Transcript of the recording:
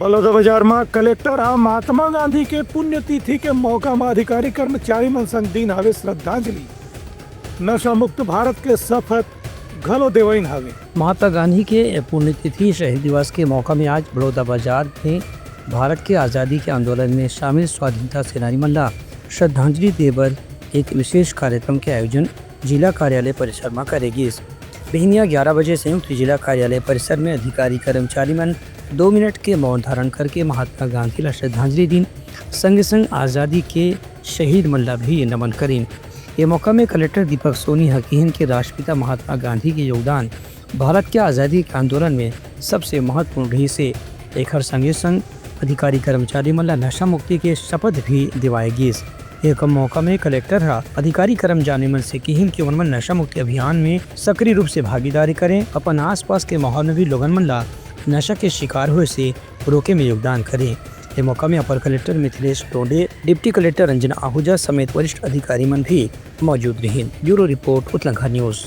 बलौदाबाजार में कलेक्टर आ महात्मा गांधी के पुण्यतिथि के मौका में अधिकारी कर्मचारी मन संग दिन हवे श्रद्धांजलि। नशा मुक्त भारत के शपथ घलो देवइन हवे। महात्मा गांधी के पुण्यतिथि शहीद दिवस के मौका में आज बलौदाबाजार में भारत के आज़ादी के आंदोलन में शामिल स्वाधीनता सेनानी मन ला श्रद्धांजलि देवर एक विशेष कार्यक्रम के आयोजन जिला कार्यालय परिसर में करेगी। बिहनिया 11 बजे संयुक्त जिला कार्यालय परिसर में अधिकारी कर्मचारी मन 2 मिनट के मौन धारण करके महात्मा गांधी ला श्रद्धांजलि दिन संग संग आज़ादी के शहीद मन ला भी नमन करें। ये मौका में कलेक्टर दीपक सोनी हकीहन के राष्ट्रपिता महात्मा गांधी के योगदान भारत के आज़ादी के आंदोलन में सबसे महत्वपूर्ण रही से एक संगे संग अधिकारी कर्मचारी मन ला नशा मुक्ति के शपथ भी दिवाएगी। एक मौका में कलेक्टर अधिकारी कर्मचारी मन से किहिन कि उनमन नशा मुक्ति अभियान में सक्रिय रूप से भागीदारी करें, अपन आसपास के माहौल में भी लोगन मन ला नशा के शिकार हुए से रोके में योगदान करें। ये मौका में अपर collector Mithilesh Tonde, deputy collector Ranjana Ahuja समेत वरिष्ठ अधिकारी मन भी मौजूद रहे। Bureau report Uttarakhand news.